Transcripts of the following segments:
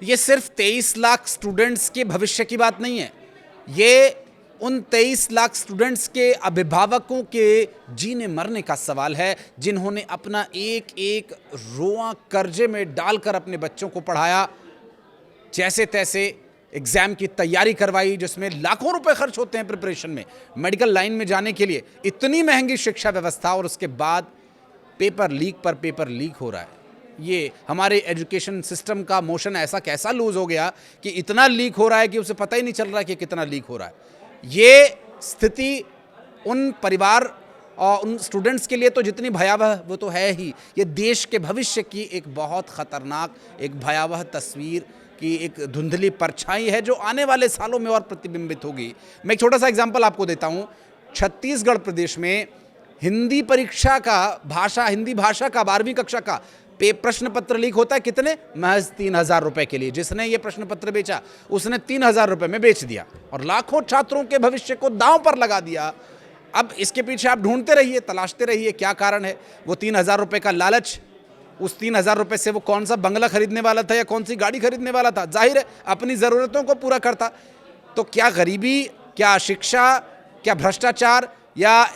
ये सिर्फ 23 लाख स्टूडेंट्स के भविष्य की बात नहीं है, ये उन 23 लाख स्टूडेंट्स के अभिभावकों के जीने मरने का सवाल है, जिन्होंने अपना एक एक रोआ कर्जे में डालकर अपने बच्चों को पढ़ाया, जैसे तैसे एग्ज़ाम की तैयारी करवाई, जिसमें लाखों रुपए खर्च होते हैं प्रिपरेशन में, मेडिकल लाइन में जाने के लिए, इतनी महंगी शिक्षा व्यवस्था, और उसके बाद पेपर लीक पर पेपर लीक हो रहा है। ये हमारे एजुकेशन सिस्टम का मोशन ऐसा कैसा लूज हो गया कि इतना लीक हो रहा है कि उसे पता ही नहीं चल रहा कि कितना लीक हो रहा है। ये स्थिति उन परिवार और उन स्टूडेंट्स के लिए तो जितनी भयावह वो तो है ही, ये देश के भविष्य की एक बहुत ख़तरनाक, एक भयावह तस्वीर की एक धुंधली परछाई है, जो आने वाले सालों में और प्रतिबिंबित होगी। मैं एक छोटा सा एग्जांपल आपको देता हूँ। छत्तीसगढ़ प्रदेश में हिंदी परीक्षा का हिंदी भाषा का 12वीं कक्षा का प्रश्न पत्र लीक होता है। कितने? महज 3,000 रुपए के लिए। जिसने ये प्रश्न पत्र बेचा उसने 3,000 रुपए में बेच दिया और लाखों छात्रों के भविष्य को दांव पर लगा दिया। अब इसके पीछे आप ढूंढते रहिए, तलाशते रहिए क्या कारण है। वो 3,000 रुपए का लालच, उस 3,000 रुपए से वो कौन सा बंगला खरीदने वाला था या कौन सी गाड़ी खरीदने वाला था? जाहिर है अपनी ज़रूरतों को पूरा करता। तो क्या गरीबी, क्या अशिक्षा, क्या भ्रष्टाचार या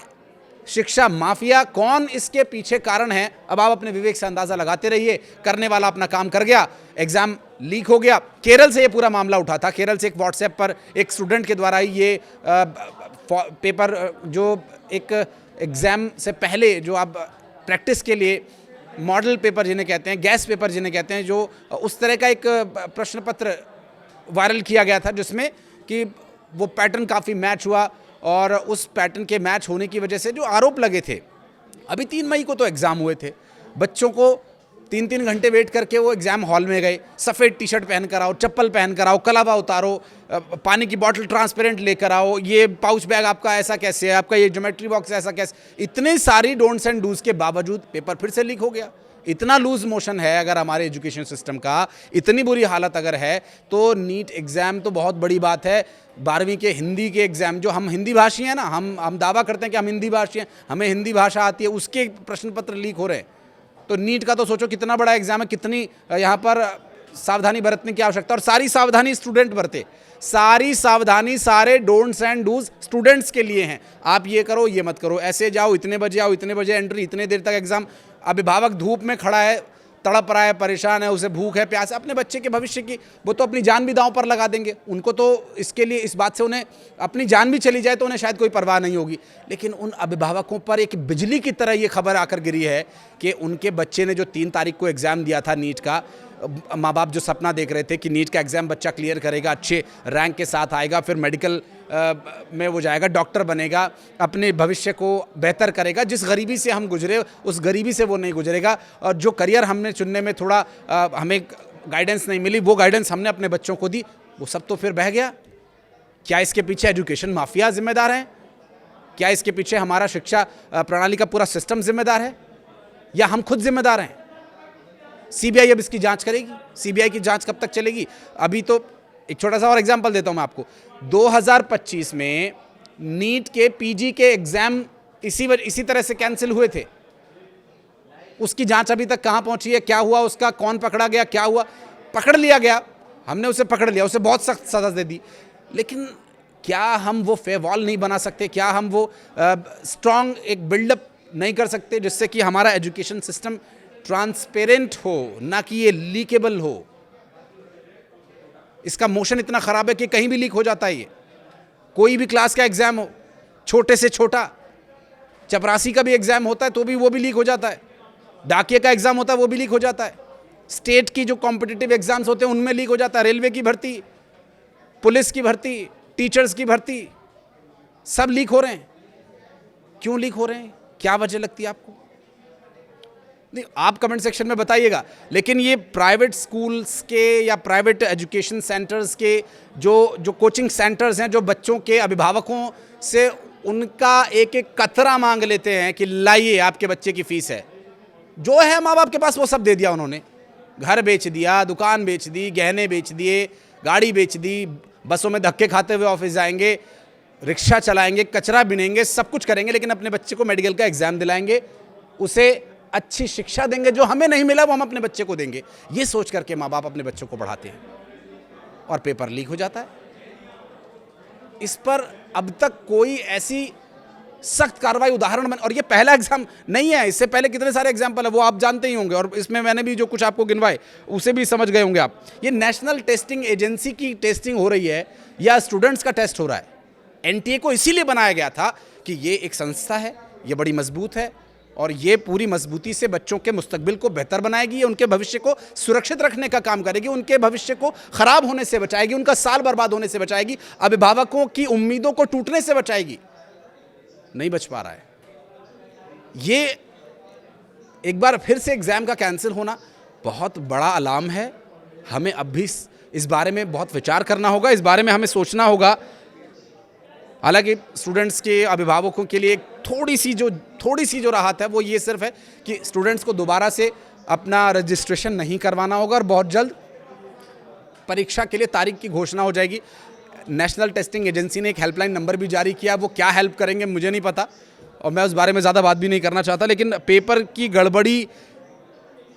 शिक्षा माफिया, कौन इसके पीछे कारण है? अब आप अपने विवेक से अंदाज़ा लगाते रहिए। करने वाला अपना काम कर गया, एग्ज़ाम लीक हो गया। केरल से ये पूरा मामला उठा था। केरल से एक व्हाट्सएप पर एक स्टूडेंट के द्वारा ही ये पेपर, जो एक एग्ज़ाम से पहले जो आप प्रैक्टिस के लिए मॉडल पेपर जिन्हें कहते हैं, गैस पेपर जिन्हें कहते हैं, जो उस तरह का एक प्रश्न पत्र वायरल किया गया था, जिसमें कि वो पैटर्न काफ़ी मैच हुआ और उस पैटर्न के मैच होने की वजह से जो आरोप लगे थे, अभी 3 मई को तो एग्ज़ाम हुए थे, बच्चों को 3-3 घंटे वेट करके वो एग्ज़ाम हॉल में गए। सफ़ेद टी शर्ट पहन कर आओ, चप्पल पहन कर आओ, कलावा उतारो, पानी की बॉटल ट्रांसपेरेंट लेकर आओ, ये पाउच बैग आपका ऐसा कैसे है, आपका ये ज्योमेट्री बॉक्स ऐसा कैसे। इतनी सारी डोंट्स एंड डूज के बावजूद पेपर फिर से लीक हो गया। इतना लूज मोशन है अगर हमारे एजुकेशन सिस्टम का, इतनी बुरी हालत अगर है, तो नीट एग्ज़ाम तो बहुत बड़ी बात है। 12वीं के हिंदी के एग्ज़ाम, जो हम हिंदी भाषी हैं ना, हम दावा करते हैं कि हम हिंदी भाषी हैं, हमें हिंदी भाषा आती है, उसके प्रश्न पत्र लीक हो रहे हैं। तो नीट का तो सोचो कितना बड़ा एग्ज़ाम है, कितनी यहाँ पर सावधानी बरतने की आवश्यकता। और सारी सावधानी स्टूडेंट बरते, सारी सावधानी, सारे डोंट्स एंड डूज स्टूडेंट्स के लिए हैं। आप ये करो, ये मत करो, ऐसे जाओ, इतने बजे आओ, इतने बजे एंट्री, इतने देर तक एग्ज़ाम। अभिभावक धूप में खड़ा है, तड़प रहा है, परेशान है, उसे भूख है, प्यास है, अपने बच्चे के भविष्य की, वो तो अपनी जान भी दांव पर लगा देंगे। उनको तो इसके लिए, इस बात से उन्हें अपनी जान भी चली जाए तो उन्हें शायद कोई परवाह नहीं होगी। लेकिन उन अभिभावकों पर एक बिजली की तरह ये खबर आकर गिरी है कि उनके बच्चे ने जो 3 तारीख को एग्ज़ाम दिया था नीट का, माँ बाप जो सपना देख रहे थे कि नीट का एग्ज़ाम बच्चा क्लियर करेगा, अच्छे रैंक के साथ आएगा, फिर मेडिकल में वो जाएगा, डॉक्टर बनेगा, अपने भविष्य को बेहतर करेगा। जिस गरीबी से हम गुजरे उस गरीबी से वो नहीं गुजरेगा, और जो करियर हमने चुनने में थोड़ा हमें गाइडेंस नहीं मिली, वो गाइडेंस हमने अपने बच्चों को दी, वो सब तो फिर बह गया। क्या इसके पीछे एजुकेशन माफिया जिम्मेदार है? क्या इसके पीछे हमारा शिक्षा प्रणाली का पूरा सिस्टम जिम्मेदार है, या हम खुद जिम्मेदार हैं? सीबीआई अब इसकी जांच करेगी। सीबीआई की जांच कब तक चलेगी? अभी तो एक छोटा सा और एग्जांपल देता हूं मैं आपको। 2025 में नीट के पीजी के एग्जाम इसी तरह से कैंसिल हुए थे। उसकी जांच अभी तक कहां पहुंची है? क्या हुआ उसका? कौन पकड़ा गया? क्या हुआ? पकड़ लिया गया, हमने उसे पकड़ लिया, उसे बहुत सख्त सजा दे दी। लेकिन क्या हम वो फेवॉल नहीं बना सकते? क्या हम वो स्ट्रॉन्ग एक बिल्डअप नहीं कर सकते जिससे कि हमारा एजुकेशन सिस्टम ट्रांसपेरेंट हो, ना कि ये लीकेबल हो? इसका मोशन इतना खराब है कि कहीं भी लीक हो जाता है। ये कोई भी क्लास का एग्जाम हो, छोटे से छोटा, चपरासी का भी एग्जाम होता है तो भी वो भी लीक हो जाता है, डाकिये का एग्जाम होता है वो भी लीक हो जाता है, स्टेट की जो कॉम्पिटिटिव एग्जाम्स होते हैं उनमें लीक हो जाता है, रेलवे की भर्ती, पुलिस की भर्ती, टीचर्स की भर्ती, सब लीक हो रहे हैं। क्यों लीक हो रहे हैं? क्या वजह लगती है आपको? नहीं, आप कमेंट सेक्शन में बताइएगा। लेकिन ये प्राइवेट स्कूल्स के या प्राइवेट एजुकेशन सेंटर्स के जो कोचिंग सेंटर्स हैं, जो बच्चों के अभिभावकों से उनका एक एक कतरा मांग लेते हैं कि लाइए आपके बच्चे की फीस है, जो है माँ बाप के पास वो सब दे दिया उन्होंने। घर बेच दिया, दुकान बेच दी, गहने बेच दिए, गाड़ी बेच दी, बसों में धक्के खाते हुए ऑफिस जाएंगे, रिक्शा चलाएंगे, कचरा बिनेंगे, सब कुछ करेंगे, लेकिन अपने बच्चे को मेडिकल का एग्ज़ाम दिलाएंगे, उसे अच्छी शिक्षा देंगे, जो हमें नहीं मिला वो हम अपने बच्चे को देंगे, ये सोच करके माँ बाप अपने बच्चों को पढ़ाते हैं और पेपर लीक हो जाता है। इस पर अब तक कोई ऐसी सख्त कार्रवाई उदाहरण बन, और ये पहला एग्जाम नहीं है, इससे पहले कितने सारे एग्जाम्पल है वो आप जानते ही होंगे, और इसमें मैंने भी जो कुछ आपको गिनवाए उसे भी समझ गए होंगे आप। ये नेशनल टेस्टिंग एजेंसी की टेस्टिंग हो रही है या स्टूडेंट्स का टेस्ट हो रहा है? एनटीए को इसीलिए बनाया गया था कि ये एक संस्था है, ये बड़ी मजबूत है और ये पूरी मजबूती से बच्चों के मुस्तकबिल को बेहतर बनाएगी, ये उनके भविष्य को सुरक्षित रखने का काम करेगी, उनके भविष्य को खराब होने से बचाएगी, उनका साल बर्बाद होने से बचाएगी, अभिभावकों की उम्मीदों को टूटने से बचाएगी। नहीं बच पा रहा है। ये एक बार फिर से एग्जाम का कैंसिल होना बहुत बड़ा अलार्म है। हमें अब भी इस बारे में बहुत विचार करना होगा, इस बारे में हमें सोचना होगा। हालांकि स्टूडेंट्स के अभिभावकों के लिए थोड़ी सी जो राहत है वो ये सिर्फ है कि स्टूडेंट्स को दोबारा से अपना रजिस्ट्रेशन नहीं करवाना होगा और बहुत जल्द परीक्षा के लिए तारीख की घोषणा हो जाएगी। नेशनल टेस्टिंग एजेंसी ने एक हेल्पलाइन नंबर भी जारी किया, वो क्या हेल्प करेंगे मुझे नहीं पता और मैं उस बारे में ज़्यादा बात भी नहीं करना चाहता, लेकिन पेपर की गड़बड़ी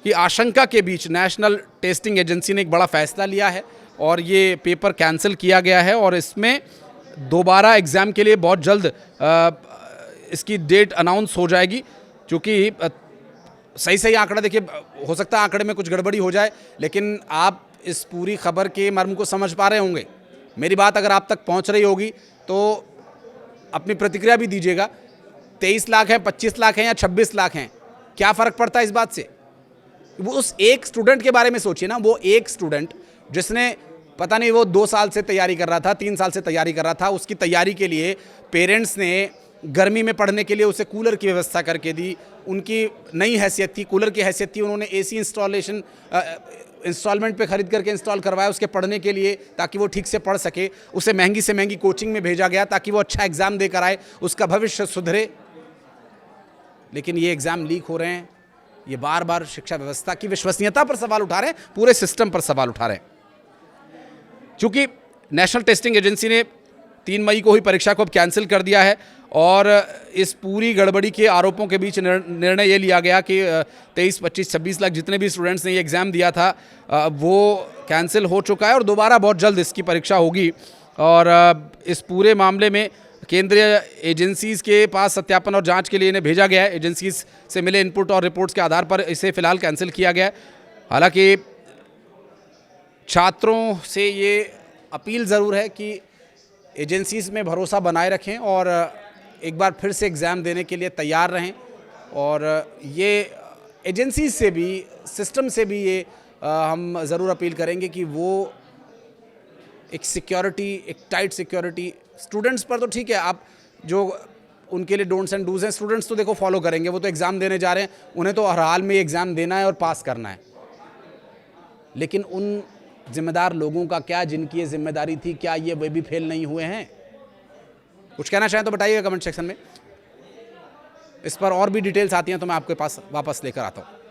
की आशंका के बीच नेशनल टेस्टिंग एजेंसी ने एक बड़ा फैसला लिया है और ये पेपर कैंसिल किया गया है और इसमें दोबारा एग्ज़ाम के लिए बहुत जल्द इसकी डेट अनाउंस हो जाएगी। क्योंकि सही आंकड़ा देखिए, हो सकता है आंकड़े में कुछ गड़बड़ी हो जाए, लेकिन आप इस पूरी खबर के मर्म को समझ पा रहे होंगे। मेरी बात अगर आप तक पहुंच रही होगी तो अपनी प्रतिक्रिया भी दीजिएगा। 23 लाख है, 25 लाख हैं या 26 लाख हैं, क्या फ़र्क पड़ता है इस बात से? वो उस एक स्टूडेंट के बारे में सोचिए ना, वो एक स्टूडेंट जिसने पता नहीं वो 2 साल से तैयारी कर रहा था, 3 साल से तैयारी कर रहा था, उसकी तैयारी के लिए पेरेंट्स ने गर्मी में पढ़ने के लिए उसे कूलर की व्यवस्था करके दी। उनकी नई हैसियत थी, कूलर की हैसियत थी, उन्होंने एसी इंस्टॉलमेंट पे ख़रीद करके इंस्टॉल करवाया उसके पढ़ने के लिए, ताकि वो ठीक से पढ़ सके। उसे महंगी से महंगी कोचिंग में भेजा गया ताकि वो अच्छा एग्ज़ाम देकर आए, उसका भविष्य सुधरे। लेकिन ये एग्ज़ाम लीक हो रहे हैं, ये बार बार शिक्षा व्यवस्था की विश्वसनीयता पर सवाल उठा रहे हैं, पूरे सिस्टम पर सवाल उठा रहे हैं। चूँकि नेशनल टेस्टिंग एजेंसी ने 3 मई को ही परीक्षा को अब कैंसिल कर दिया है और इस पूरी गड़बड़ी के आरोपों के बीच निर्णय ये लिया गया कि 23, 25, 26 लाख जितने भी स्टूडेंट्स ने ये एग्ज़ाम दिया था वो कैंसिल हो चुका है और दोबारा बहुत जल्द इसकी परीक्षा होगी। और इस पूरे मामले में केंद्रीय एजेंसीज़ के पास सत्यापन और जांच के लिए इन्हें भेजा गया है। एजेंसीज़ से मिले इनपुट और रिपोर्ट्स के आधार पर इसे फ़िलहाल कैंसिल किया गया है। हालांकि छात्रों से ये अपील ज़रूर है कि एजेंसीज़ में भरोसा बनाए रखें और एक बार फिर से एग्ज़ाम देने के लिए तैयार रहें। और ये एजेंसीज़ से भी, सिस्टम से भी ये हम ज़रूर अपील करेंगे कि वो एक सिक्योरिटी, एक टाइट सिक्योरिटी स्टूडेंट्स पर तो ठीक है, आप जो उनके लिए डोंट्स एंड डूज़ हैं, स्टूडेंट्स तो देखो फॉलो करेंगे, वो तो एग्ज़ाम देने जा रहे हैं, उन्हें तो हर हाल में एग्ज़ाम देना है और पास करना है। लेकिन उन जिम्मेदार लोगों का क्या, जिनकी ये जिम्मेदारी थी, क्या ये वे भी फेल नहीं हुए हैं? कुछ कहना चाहें तो बताइएगा कमेंट सेक्शन में। इस पर और भी डिटेल्स आती हैं तो मैं आपके पास वापस लेकर आता हूँ।